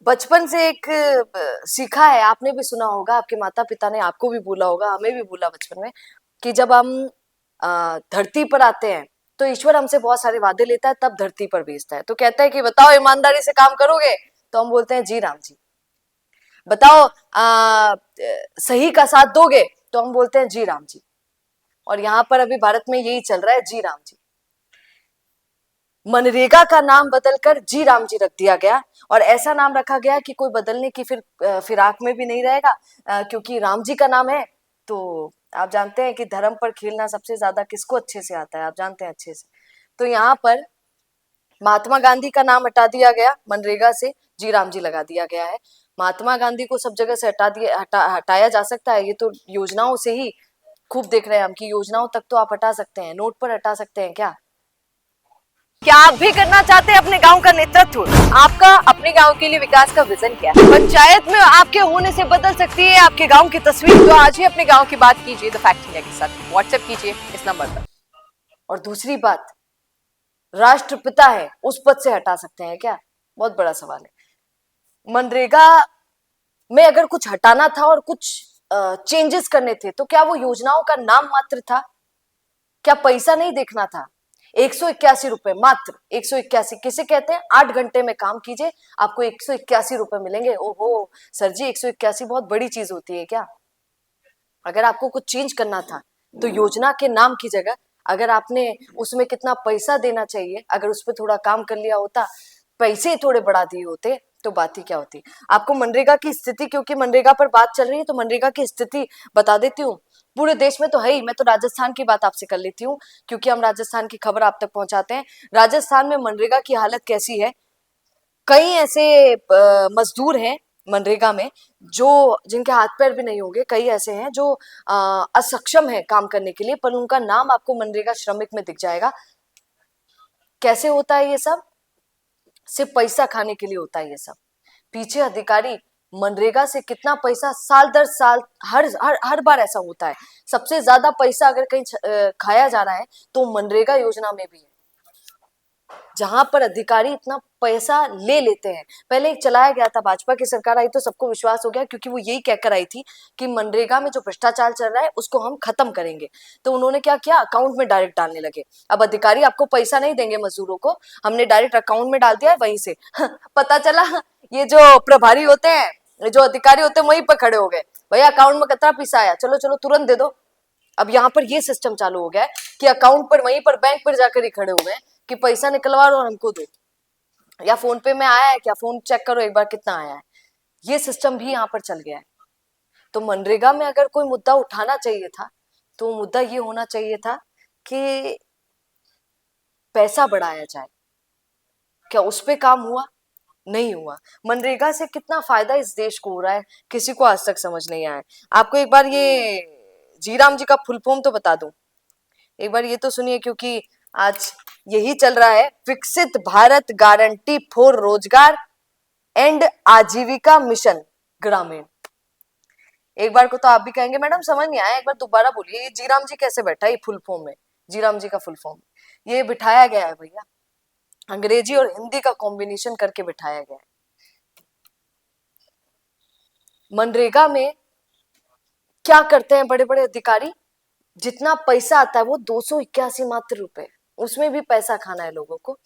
बचपन से एक सीखा है, आपने भी सुना होगा, आपके माता पिता ने आपको भी बोला होगा, हमें भी बोला बचपन में कि जब हम धरती पर आते हैं तो ईश्वर हमसे बहुत सारे वादे लेता है, तब धरती पर भेजता है। तो कहता है कि बताओ ईमानदारी से काम करोगे, तो हम बोलते हैं जी राम जी। बताओ सही का साथ दोगे, तो हम बोलते हैं जी राम जी। और यहाँ पर अभी भारत में यही चल रहा है, जी राम जी। मनरेगा का नाम बदलकर जी राम जी रख दिया गया, और ऐसा नाम रखा गया कि कोई बदलने की फिर फिराक में भी नहीं रहेगा, क्योंकि राम जी का नाम है। तो आप जानते हैं कि धर्म पर खेलना सबसे ज्यादा किसको अच्छे से आता है, आप जानते हैं अच्छे से। तो यहाँ पर महात्मा गांधी का नाम हटा दिया गया, मनरेगा से जी राम जी लगा दिया गया है। महात्मा गांधी को सब जगह से हटाया जा सकता है, ये तो योजनाओं से ही खूब देख रहे हैं हम कि योजनाओं तक तो आप हटा सकते हैं, नोट पर हटा सकते हैं क्या? क्या आप भी करना चाहते हैं अपने गांव का नेतृत्व? आपका अपने गांव के लिए विकास का विजन क्या है? पंचायत में आपके होने से बदल सकती है आपके गांव की तस्वीर। तो आज ही अपने गांव की बात कीजिए द फैक्ट इंडिया के साथ, व्हाट्सएप कीजिए इस नंबर पर। और दूसरी बात, राष्ट्रपिता है उस पद से हटा सकते हैं क्या? बहुत बड़ा सवाल है। मनरेगा में अगर कुछ हटाना था और कुछ चेंजेस करने थे, तो क्या वो योजनाओं का नाम मात्र था? क्या पैसा नहीं देखना था? 181 रुपए, मात्र 181। किसे कहते हैं? 8 घंटे में काम कीजिए, आपको 181 रुपए मिलेंगे। ओहो सर जी, 181 बहुत बड़ी चीज होती है क्या? अगर आपको कुछ चेंज करना था तो योजना के नाम की जगह अगर आपने उसमें कितना पैसा देना चाहिए, अगर उस पर थोड़ा काम कर लिया होता, पैसे थोड़े बढ़ा दिए होते, तो बात ही क्या होती। आपको मनरेगा की स्थिति, क्योंकि मनरेगा पर बात चल रही है तो मनरेगा की स्थिति बता देती हूँ। पूरे देश में तो है ही, मैं तो राजस्थान की बात आपसे कर लेती हूँ क्योंकि हम राजस्थान की खबर आप तक पहुंचाते हैं। राजस्थान में मनरेगा की हालत कैसी है? कई ऐसे मजदूर हैं मनरेगा में जो जिनके हाथ पैर भी नहीं होंगे, कई ऐसे हैं जो असक्षम है काम करने के लिए, पर उनका नाम आपको मनरेगा श्रमिक में दिख जाएगा। कैसे होता है ये सब? सिर्फ पैसा खाने के लिए होता है ये सब। पीछे अधिकारी मनरेगा से कितना पैसा साल दर साल, हर हर हर बार ऐसा होता है। सबसे ज्यादा पैसा अगर कहीं खाया जा रहा है तो मनरेगा योजना में भी है, जहां पर अधिकारी इतना पैसा ले लेते हैं। पहले एक चलाया गया था, भाजपा की सरकार आई तो सबको विश्वास हो गया, क्योंकि वो यही कहकर आई थी कि मनरेगा में जो भ्रष्टाचार चल रहा है उसको हम खत्म करेंगे। तो उन्होंने क्या किया, अकाउंट में डायरेक्ट डालने लगे। अब अधिकारी आपको पैसा नहीं देंगे मजदूरों को, हमने डायरेक्ट अकाउंट में डाल दिया है वहीं से। पता चला ये जो प्रभारी होते हैं, जो अधिकारी होते हैं, वहीं पर खड़े हो गए, भैया अकाउंट में कितना पैसा आया, चलो चलो तुरंत दे दो। अब यहाँ पर ये सिस्टम चालू हो गया है कि अकाउंट पर, वहीं पर बैंक पर जाकर ही खड़े हो गए कि पैसा निकलवा लो और हमको दो, या फोन पे में आया है क्या, फोन चेक करो एक बार कितना आया है। ये सिस्टम भी यहाँ पर चल गया है। तो मनरेगा में अगर कोई मुद्दा उठाना चाहिए था तो मुद्दा ये होना चाहिए था कि पैसा बढ़ाया जाए। क्या उस पे काम हुआ? नहीं हुआ। मनरेगा से कितना फायदा इस देश को हो रहा है, किसी को आज तक समझ नहीं आया। आपको एक बार ये जीराम जी का फुल फॉर्म तो बता दूं, एक बार ये तो सुनिए, क्योंकि आज यही चल रहा है, विकसित भारत गारंटी फॉर रोजगार एंड आजीविका मिशन ग्रामीण। एक बार को तो आप भी कहेंगे मैडम समझ नहीं आया, एक बार दोबारा बोलिए, ये जीराम जी कैसे बैठा है फुल फॉर्म में? जीराम जी का फुल फॉर्म ये बिठाया गया है भैया, अंग्रेजी और हिंदी का कॉम्बिनेशन करके बिठाया गया है। मनरेगा में क्या करते हैं बड़े बड़े अधिकारी? जितना पैसा आता है वो 281 मात्र रुपए, उसमें भी पैसा खाना है लोगों को।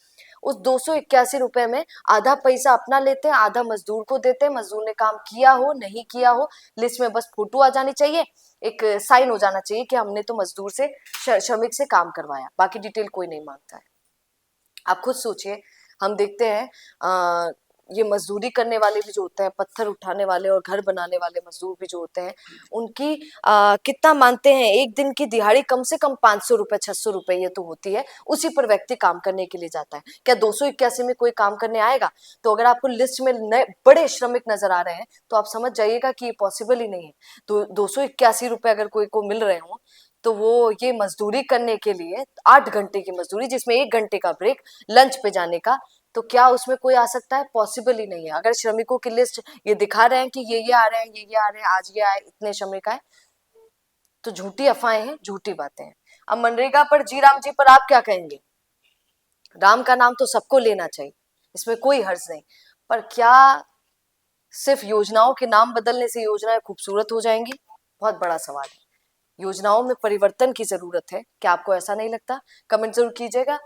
उस 281 रुपए में आधा पैसा अपना लेते हैं, आधा मजदूर को देते हैं। मजदूर ने काम किया हो नहीं किया हो, लिस्ट में बस फोटो आ जानी चाहिए, एक साइन हो जाना चाहिए कि हमने तो मजदूर से, श्रमिक से काम करवाया, बाकी डिटेल कोई नहीं मांगता है। आप खुद सोचिए, हम देखते हैं ये मजदूरी करने वाले भी जो होते हैं, पत्थर उठाने वाले और घर बनाने वाले मजदूर भी जो होते हैं, उनकी कितना मानते हैं, एक दिन की दिहाड़ी कम से कम 500 रुपए 600 रुपए ये तो होती है, उसी पर व्यक्ति काम करने के लिए जाता है। क्या 281 में कोई काम करने आएगा? तो अगर आपको लिस्ट में नए बड़े श्रमिक नजर आ रहे हैं तो आप समझ जाइएगा कि ये पॉसिबल ही नहीं है। तो 281 रुपए अगर कोई को मिल रहे हो तो वो ये मजदूरी करने के लिए, 8 घंटे की मजदूरी जिसमें 1 घंटे का ब्रेक, लंच पे जाने का, तो क्या उसमें कोई आ सकता है? पॉसिबल ही नहीं है। अगर श्रमिकों की लिस्ट ये दिखा रहे हैं कि ये आ रहे हैं, ये आ रहे हैं, आज ये आए, इतने श्रमिक आए, तो झूठी अफवाहें हैं, झूठी बातें हैं। अब मनरेगा पर जी राम जी पर आप क्या कहेंगे? राम का नाम तो सबको लेना चाहिए, इसमें कोई हर्ज नहीं, पर क्या सिर्फ योजनाओं के नाम बदलने से योजनाएं खूबसूरत हो जाएंगी? बहुत बड़ा सवाल है। योजनाओं में परिवर्तन की जरूरत है, क्या आपको ऐसा नहीं लगता? कमेंट जरूर कीजिएगा।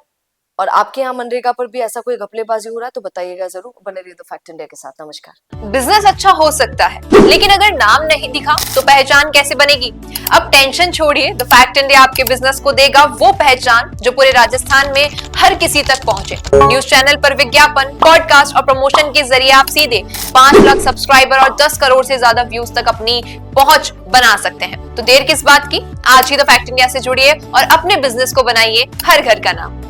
और आपके यहाँ मनरेगा पर भी ऐसा कोई घपलेबाजी हो रहा है तो बताइएगा जरूर। बने रहिए द फैक्ट इंडिया के साथ। नमस्कार। बिजनेस अच्छा हो सकता है, लेकिन अगर नाम नहीं दिखा तो पहचान कैसे बनेगी? अब टेंशन छोड़िए, द फैक्ट इंडिया आपके बिजनेस को देगा वो पहचान जो पूरे राजस्थान में हर किसी तक पहुंचे। न्यूज चैनल पर विज्ञापन, पॉडकास्ट और प्रमोशन के जरिए आप सीधे 5 लाख सब्सक्राइबर और 10 करोड़ से ज्यादा व्यूज तक अपनी पहुंच बना सकते हैं। तो देर किस बात की, आज ही द फैक्ट इंडिया से जुड़िए और अपने बिजनेस को बनाइए हर घर का नाम।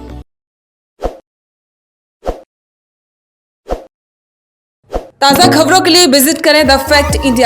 ताज़ा खबरों के लिए विजिट करें द फैक्ट इंडिया